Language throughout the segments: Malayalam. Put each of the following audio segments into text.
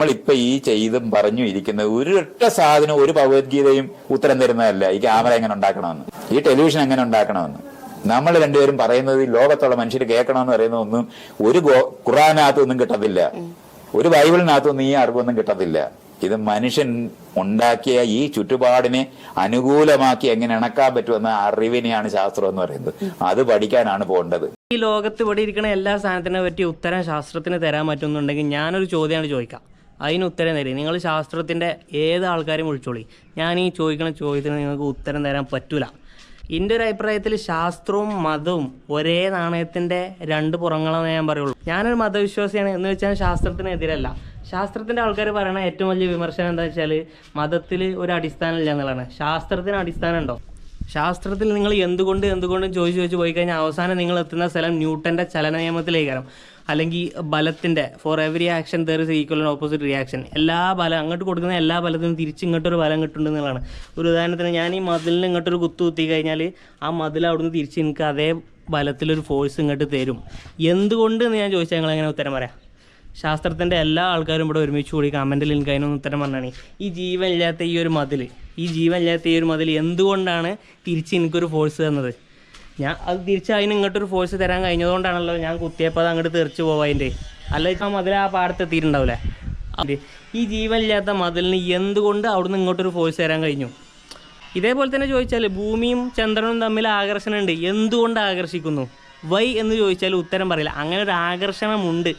നമ്മളിപ്പോ ഈ ചെയ്തും പറഞ്ഞു ഇരിക്കുന്നത് ഒരൊറ്റ സാധനം ഒരു ഭഗവത്ഗീതയും ഉത്തരം തരുന്നതല്ല. ഈ ക്യാമറ എങ്ങനെ ഉണ്ടാക്കണമെന്ന്, ഈ ടെലിവിഷൻ എങ്ങനെ ഉണ്ടാക്കണമെന്ന് നമ്മൾ രണ്ടുപേരും പറയുന്നത് ലോകത്തുള്ള മനുഷ്യർ കേൾക്കണമെന്ന് പറയുന്ന ഒന്നും ഒരു ഖുർആനകത്തൊന്നും കിട്ടത്തില്ല, ഒരു ബൈബിളിനകത്തൊന്നും ഈ അറിവൊന്നും കിട്ടത്തില്ല. ഇത് മനുഷ്യൻ ഉണ്ടാക്കിയ ഈ ചുറ്റുപാടിനെ അനുകൂലമാക്കി എങ്ങനെ ഇണക്കാൻ പറ്റുമെന്ന അറിവിനെയാണ് ശാസ്ത്രം എന്ന് പറയുന്നത്. അത് പഠിക്കാനാണ് പോകേണ്ടത്. ഈ ലോകത്ത് ഇവിടെ ഇരിക്കുന്ന എല്ലാ സാധനത്തിനെ പറ്റി ഉത്തരം ശാസ്ത്രത്തിന് തരാൻ പറ്റുന്നുണ്ടെങ്കിൽ ഞാനൊരു ചോദ്യമാണ് ചോദിക്കാം, അതിന് ഉത്തരം തരും. നിങ്ങൾ ശാസ്ത്രത്തിൻ്റെ ഏത് ആൾക്കാരും വിളിച്ചോളി, ഞാൻ ഈ ചോദിക്കുന്ന ചോദ്യത്തിന് നിങ്ങൾക്ക് ഉത്തരം തരാൻ പറ്റൂല. എൻ്റെ ഒരു അഭിപ്രായത്തിൽ ശാസ്ത്രവും മതവും ഒരേ നാണയത്തിൻ്റെ രണ്ട് പുറങ്ങളെന്ന് ഞാൻ പറയുള്ളൂ. ഞാനൊരു മതവിശ്വാസിയാണ് എന്ന് വെച്ചാൽ ശാസ്ത്രത്തിനെതിരല്ല. ശാസ്ത്രത്തിൻ്റെ ആൾക്കാർ പറയണ ഏറ്റവും വലിയ വിമർശനം എന്താ വെച്ചാൽ മതത്തിൽ ഒരു അടിസ്ഥാനം ഇല്ല എന്നുള്ളതാണ്. ശാസ്ത്രത്തിന് അടിസ്ഥാനം ഉണ്ടോ? ശാസ്ത്രത്തിൽ നിങ്ങൾ എന്തുകൊണ്ടും ചോദിച്ച് പോയി കഴിഞ്ഞാൽ അവസാനം നിങ്ങൾ എത്തുന്ന സ്ഥലം ന്യൂട്ടൻ്റെ ചലന നിയമത്തിലേക്കാണ്, അല്ലെങ്കിൽ ബലത്തിൻ്റെ for every action there is equal and opposite reaction. എല്ലാ ബലം അങ്ങോട്ട് കൊടുക്കുന്ന എല്ലാ ബലത്തിനും തിരിച്ച് ഇങ്ങോട്ടൊരു ബലം കിട്ടുന്നുള്ളതാണ്. ഒരു ഉദാഹരണത്തിന് ഞാൻ ഈ മതിലിന് ഇങ്ങോട്ടൊരു കുത്തി കഴിഞ്ഞാൽ ആ മതിൽ അവിടുന്ന് തിരിച്ച് എനിക്ക് അതേ ബലത്തിലൊരു ഫോഴ്സ് ഇങ്ങോട്ട് തരും. എന്തുകൊണ്ട് എന്ന് ഞാൻ ചോദിച്ചാൽ നിങ്ങൾ എങ്ങനെ ഉത്തരം പറയാം? ശാസ്ത്രത്തിൻ്റെ എല്ലാ ആൾക്കാരും ഇവിടെ ഒരുമിച്ച് കൂടി കമൻറ്റിൽ എനിക്ക് അതിനൊന്നും ഉത്തരം പറഞ്ഞാണ്. ഈ ജീവനില്ലാത്ത ഈ ഒരു മതിൽ എന്തുകൊണ്ടാണ് തിരിച്ച് എനിക്കൊരു ഫോഴ്സ് തന്നത്? ഞാൻ അത് തിരിച്ച് അതിന് ഇങ്ങോട്ടൊരു ഫോഴ്സ് തരാൻ കഴിഞ്ഞതുകൊണ്ടാണല്ലോ ഞാൻ കുത്തിയപ്പോൾ അത് അങ്ങോട്ട് തെറിച്ച് പോവാം. അതിൻ്റെ അല്ല ആ മതിൽ ആ പാടത്തെത്തിയിട്ടുണ്ടാവില്ലേ? ഈ ജീവനില്ലാത്ത മതിലിന് എന്തുകൊണ്ട് അവിടുന്ന് ഇങ്ങോട്ടൊരു ഫോഴ്സ് തരാൻ കഴിഞ്ഞു? ഇതേപോലെ തന്നെ ചോദിച്ചാൽ ഭൂമിയും ചന്ദ്രനും തമ്മിൽ ആകർഷണമുണ്ട്, എന്തുകൊണ്ട് ആകർഷിക്കുന്നു? വൈ എന്ന് ചോദിച്ചാൽ ഉത്തരം പറയില്ല. അങ്ങനെ ഒരു ആകർഷണമുണ്ട്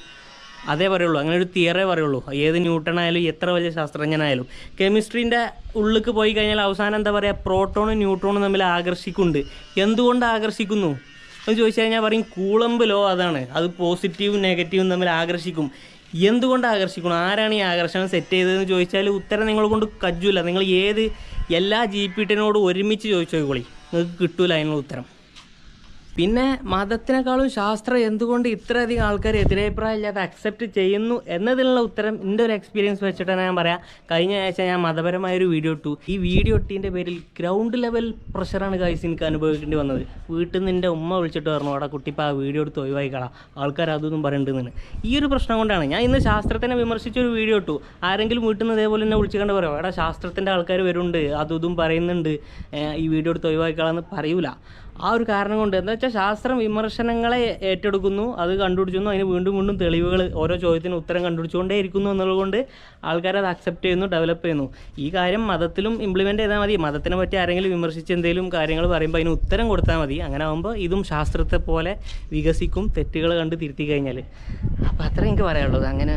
അതേ പറയുള്ളൂ, അങ്ങനെ ഒരു തിയറേ പറയുള്ളൂ. ഏത് ന്യൂട്ടനായാലും എത്ര വലിയ ശാസ്ത്രജ്ഞനായാലും കെമിസ്ട്രീൻ്റെ ഉള്ളിലേക്ക് പോയി കഴിഞ്ഞാൽ അവസാനം എന്താ പറയുക, പ്രോട്ടോണും ന്യൂട്രോണും തമ്മിൽ ആകർഷിക്കുന്നുണ്ട്. എന്തുകൊണ്ട് ആകർഷിക്കുന്നു എന്ന് ചോദിച്ചു കഴിഞ്ഞാൽ പറയും കൂളംബ് ലോ, അതാണ്. അത് പോസിറ്റീവും നെഗറ്റീവും തമ്മിൽ ആകർഷിക്കും. എന്തുകൊണ്ട് ആകർഷിക്കണം? ആരാണ് ഈ ആകർഷണം സെറ്റ് ചെയ്തതെന്ന് ചോദിച്ചാൽ ഉത്തരം നിങ്ങളെ കൊണ്ട് കജ്ജൂല. നിങ്ങൾ എല്ലാ GPT-നോടും ഒരുമിച്ച് ചോദിച്ചു നോക്കിക്കോളി, നിങ്ങൾക്ക് കിട്ടൂല അതിനുള്ള ഉത്തരം. പിന്നെ മതത്തിനേക്കാളും ശാസ്ത്രം എന്തുകൊണ്ട് ഇത്രയധികം ആൾക്കാർ എതിരഭിപ്രായം ഇല്ലാതെ അക്സെപ്റ്റ് ചെയ്യുന്നു എന്നതിനുള്ള ഉത്തരം എൻ്റെ ഒരു എക്സ്പീരിയൻസ് വെച്ചിട്ടാണ് ഞാൻ പറയാം. കഴിഞ്ഞ ആഴ്ച ഞാൻ മതപരമായൊരു വീഡിയോ ഇട്ടു. ഈ വീഡിയോ ഇട്ടതിൻ്റെ പേരിൽ ഗ്രൗണ്ട് ലെവൽ പ്രഷറാണ് ഗൈസ് എനിക്ക് അനുഭവിക്കേണ്ടി വന്നത്. വീട്ടിൽ നിന്ന് എൻ്റെ ഉമ്മ വിളിച്ചിട്ട് പറഞ്ഞു, അവിടെ കുട്ടിപ്പോൾ ആ വീഡിയോ എടുത്ത് ഒഴിവായിക്കളാം, ആൾക്കാർ അതൊന്നും പറയണ്ടെന്ന്. ഈ ഒരു പ്രശ്നം കൊണ്ടാണ് ഞാൻ ഇന്ന് ശാസ്ത്രത്തിനെ വിമർശിച്ചൊരു വീഡിയോ ഇട്ടു. ആരെങ്കിലും വീട്ടിൽ നിന്ന് ഇതേപോലെ തന്നെ വിളിച്ചു കണ്ട് പറയാം, എടാ ശാസ്ത്രത്തിൻ്റെ ആൾക്കാർ വരുന്നുണ്ട്, അതും പറയുന്നുണ്ട്, ഈ വീഡിയോ എടുത്ത് ഒഴിവായിക്കളാന്ന് പറയൂല. ആ ഒരു കാരണം കൊണ്ട് എന്താ വെച്ചാൽ ശാസ്ത്രം വിമർശനങ്ങളെ ഏറ്റെടുക്കുന്നു, അത് കണ്ടുപിടിക്കുന്നു, അതിന് വീണ്ടും തെളിവുകൾ ഓരോ ചോദ്യത്തിന് ഉത്തരം കണ്ടുപിടിച്ചുകൊണ്ടേ ഇരിക്കുന്നു എന്നുള്ളതുകൊണ്ട് ആൾക്കാരത് അക്സെപ്റ്റ് ചെയ്യുന്നു, ഡെവലപ്പ് ചെയ്യുന്നു. ഈ കാര്യം മതത്തിലും ഇംപ്ലിമെൻറ്റ് ചെയ്താൽ മതി. മതത്തിനെ പറ്റി ആരെങ്കിലും വിമർശിച്ച് എന്തെങ്കിലും കാര്യങ്ങൾ പറയുമ്പോൾ അതിന് ഉത്തരം കൊടുത്താൽ മതി. അങ്ങനെ ആകുമ്പോൾ ഇതും ശാസ്ത്രത്തെ പോലെ വികസിക്കും, തെറ്റുകൾ കണ്ട് തിരുത്തി കഴിഞ്ഞാൽ. അപ്പോൾ അത്രേ എനിക്ക് പറയാനുള്ളത്. അങ്ങനെ